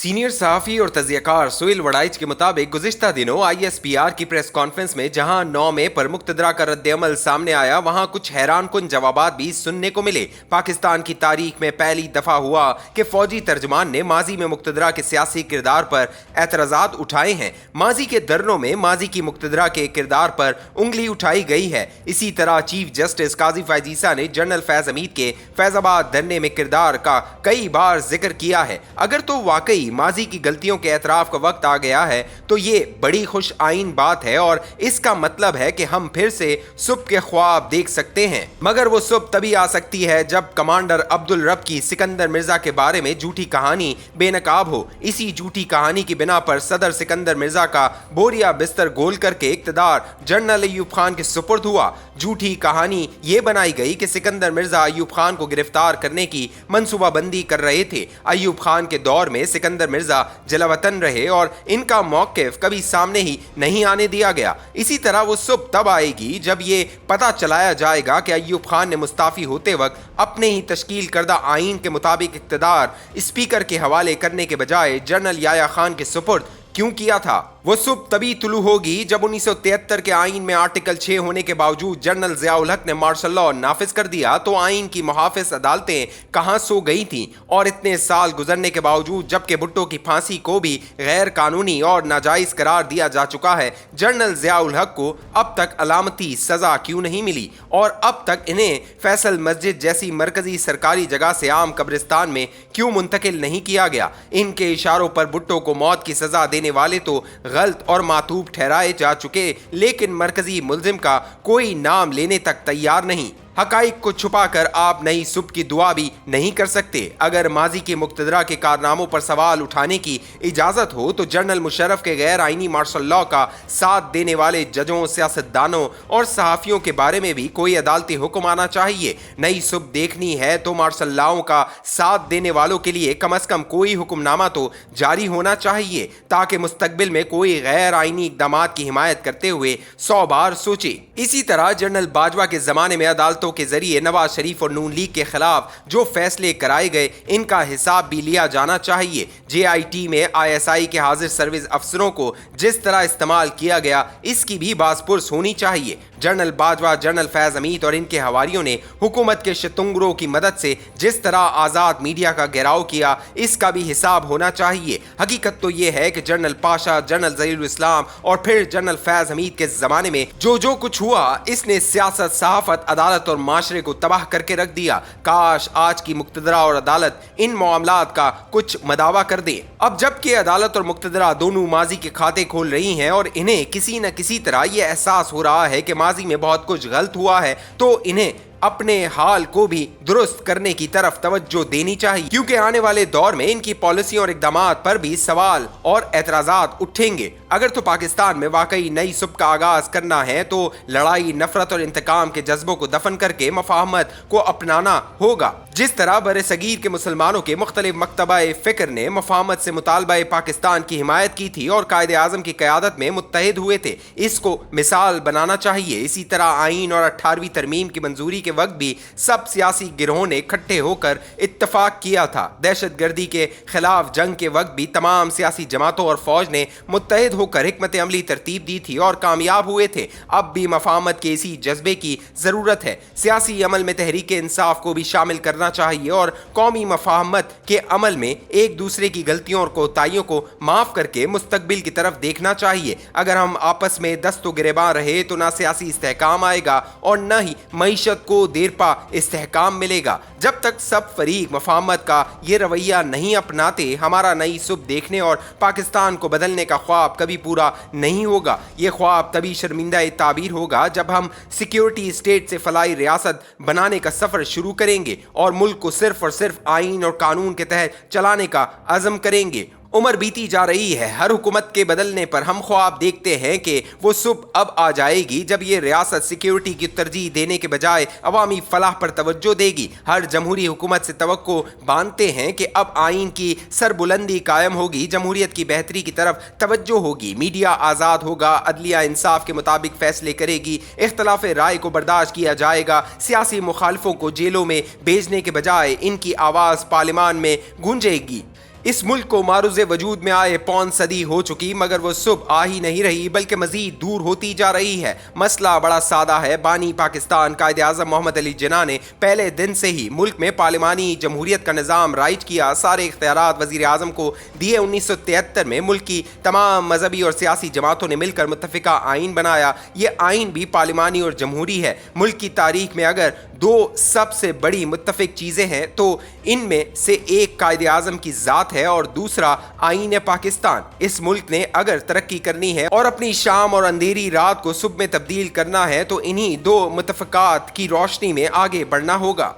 Senior सहाफ़ी और तज़ियाकार सुहेल वड़ाइच के मुताबिक गुज़िश्ता दिनों ISPR की प्रेस कॉन्फ्रेंस में जहां 9 मई पर मुक़्तदरा का रद्द-ए-अमल सामने आया, वहां कुछ हैरानकुन जवाबात भी सुनने को मिले। पाकिस्तान की तारीख में पहली दफ़ा हुआ कि फ़ौजी तर्जमान ने माजी में मुक़्तदरा के सियासी किरदार पर एतराज़ात उठाए हैं। माजी के धरनों में माजी की मुक़्तदरा के किरदार पर उंगली उठाई गई है। इसी तरह चीफ जस्टिस काजी फ़ायज़ ईसा ने जनरल फैज़ हमीद के फैज़ाबाद धरने में किरदार का कई बार जिक्र किया है। अगर तो वाकई माजी की गलतियों के एतराफ़ का वक्त आ गया है तो ये बड़ी खुश आइन बात है और इसका मतलब है कि हम फिर से सुबह के ख्वाब देख सकते हैं। मगर वो सुबह तभी आ सकती है जब कमांडर अब्दुल रब की सिकंदर मिर्जा के बारे में झूठी कहानी बेनकाब हो। इसी झूठी कहानी की बिना पर सदर सिकंदर मिर्जा का बोरिया बिस्तर गोल करके इक़्तिदार जनरल अयूब खान के सुपुर्द हुआ। झूठी कहानी ये बनाई गई कि सिकंदर मिर्जा अयूब खान को गिरफ्तार करने की मंसूबाबंदी कर रहे थे। अयूब खान के दौर में सिकंदर मिर्जा जलावतन रहे और इनका मौक़िफ़ कभी सामने ही नहीं आने दिया गया। इसी तरह वो सुबह तब आएगी जब ये पता चलाया जाएगा कि अयूब खान ने मुस्ताफ़ी होते वक्त अपने ही तश्कील करदा आइन के मुताबिक इक़्तिदार स्पीकर के हवाले करने के बजाय जनरल याया खान के सुपुर्द क्यों किया था। वो सुबह तभी तुलू होगी जब 1973 के आइन में आर्टिकल 6 होने के बावजूद जनरल ज़ियाउल हक ने मार्शल लॉ नाफिज कर दिया तो आइन की मुहाफ़िज अदालतें कहाँ सो गई थीं। और इतने साल गुजरने के बावजूद जबकि भुट्टो की फांसी को भी गैर कानूनी और नाजायज़ करार दिया जा चुका है, जनरल ज़ियाउल हक को अब तक अलामती सज़ा क्यों नहीं मिली और अब तक इन्हें फैसल मस्जिद जैसी मरकज़ी सरकारी जगह से आम कब्रिस्तान में क्यों मुंतकिल नहीं किया गया। इनके इशारों पर भुट्टो को मौत की सज़ा देने वाले तो गलत और मातूब ठहराए जा चुके, लेकिन मरकजी मुल्जिम का कोई नाम लेने तक तैयार नहीं। हकाइक को छुपाकर आप नई सुबह की दुआ भी नहीं कर सकते। अगर माजी के मुक़्तदरा के कारनामों पर सवाल उठाने की इजाज़त हो तो जनरल मुशर्रफ के गैर आइनी मार्शल लॉ का साथ देने वाले जजों, सियासतदानों और सहाफ़ियों के बारे में भी कोई अदालती हुक्म आना चाहिए। नई सुबह देखनी है तो मार्शल लॉ का साथ देने वालों के लिए कम अज़ कम कोई हुक्मनामा तो जारी होना चाहिए ताकि मुस्तकबिल में कोई गैर आइनी इक़दाम की हिमायत करते हुए 100 बार सोचे। इसी तरह जनरल बाजवा के ज़माने में अदालतों के जरिए नवाज शरीफ और नून लीग के खिलाफ जो फैसले कराए गए, इनका हिसाब भी लिया जाना चाहिए। JIT में ISI के हाजिर सर्विस अफसरों को जिस तरह इस्तेमाल किया गया, इसकी भी बाज़पुरस होनी चाहिए। जनरल बाजवा, जनरल फैज़ हमीद और इनके हवारियों ने हुकूमत के शतुंगरों की मदद से जिस तरह आज़ाद मीडिया का घेराव किया, इसका भी हिसाब होना चाहिए। हकीकत तो ये है कि जनरल पाशा, जनरल ज़हीरुल इस्लाम और फिर जनरल फैज़ हमीद के ज़माने में जो कुछ हुआ, इसने सियासत, सहाफ़त, अदालत और माशरे को तबाह करके रख दिया। काश आज की मुक़्तदरा और अदालत इन मामलात का कुछ मदावा कर दे। अब जबकि अदालत और मुक़्तदरा दोनों माजी के खाते खोल रही हैं और इन्हें किसी न किसी तरह यह एहसास हो रहा है कि माजी में बहुत कुछ गलत हुआ है, तो इन्हें अपने हाल को भी दुरुस्त करने की तरफ तवज्जो देनी चाहिए, क्योंकि आने वाले दौर में इनकी पॉलिसियों और इक़दामात पर भी सवाल और एतराज़ात उठेंगे। अगर तो पाकिस्तान में वाकई नई सुबह का आगाज करना है तो लड़ाई, नफरत और इंतकाम के जज्बों को दफन करके मफाहमत को अपनाना होगा। जिस तरह बरे-सगीर के मुसलमानों के मुख्तलिफ मकतबा फ़िक्र ने मफाहमत से मुतालबा पाकिस्तान की हिमायत की थी और कायदे आज़म की क़यादत में मुत्तहिद हुए थे, इसको मिसाल बनाना चाहिए। इसी तरह आइन और 18वीं तरमीम की मंजूरी के वक्त भी सब सियासी गिरोहों ने इकट्ठे होकर इत्तफाक किया था। दहशतगर्दी के खिलाफ जंग के वक्त भी तमाम सियासी जमातों और फौज ने मुत्तहिद होकर हिकमत अमली तरतीब दी थी और कामयाब हुए थे। अब भी मफाहमत के इसी जज्बे की ज़रूरत है। सियासी अमल में तहरीक इंसाफ को भी शामिल करना चाहिए और कौमी मफाहमत के अमल में एक दूसरे की गलतियों और कोताहियों को माफ़ करके मुस्तकबिल की तरफ देखना चाहिए। अगर हम आपस में दस्तो गिरेबान रहे तो ना सियासी इस्तेहकाम आएगा और न ही मईशत को देरपा इस्तेहकाम मिलेगा। जब तक सब फरीक मफाहमत का ये रवैया नहीं अपनाते, हमारा नई सुबह देखने और पाकिस्तान को बदलने का ख्वाब कभी पूरा नहीं होगा। ये ख्वाब तभी शर्मिंदा ताबीर होगा जब हम सिक्योरिटी स्टेट से फलाई रियासत बनाने का सफ़र शुरू करेंगे और मुल्क को सिर्फ और सिर्फ आइन और कानून के तहत चलाने का अज़म करेंगे। उम्र बीती जा रही है। हर हुकूमत के बदलने पर हम ख्वाब देखते हैं कि वो सुबह अब आ जाएगी जब ये रियासत सिक्योरिटी की तरजीह देने के बजाय अवामी फलाह पर तवज्जो देगी। हर जमहूरी हुकूमत से तवक्को बांधते हैं कि अब आइन की सरबुलंदी कायम होगी, जमहूरियत की बेहतरी की तरफ तवज्जो होगी, मीडिया आज़ाद होगा, अदलिया इंसाफ के मुताबिक फैसले करेगी, इख्तलाफ राय को बर्दाश्त किया जाएगा, सियासी मुखालफों को जेलों में भेजने के बजाय इनकी आवाज़ पार्लिमान में गूंजेगी। इस मुल्क को मारूज़े वजूद में आए पौन सदी हो चुकी, मगर वो सुबह आ ही नहीं रही बल्कि मजीद दूर होती जा रही है। मसला बड़ा सादा है। बानी पाकिस्तान कायदे आज़म मोहम्मद अली जिन्ना ने पहले दिन से ही मुल्क में पार्लिमानी जमहूरियत का निज़ाम राइज किया। सारे इख्तियारात वज़ीर आज़म को दिए। 1973 में मुल्क की तमाम मजहबी और सियासी जमातों ने मिलकर मुत्तफ़िका आइन बनाया। ये आइन भी पार्लिमानी और जमहूरी है। मुल्क की तारीख में अगर दो सबसे बड़ी मुत्तफ़िक चीज़ें हैं तो इनमें से एक कायदे आज़म की ज़ात है और दूसरा आइन पाकिस्तान। इस मुल्क ने अगर तरक्की करनी है और अपनी शाम और अंधेरी रात को सुबह में तब्दील करना है तो इन्हीं दो मुत्तफ़िकात की रोशनी में आगे बढ़ना होगा।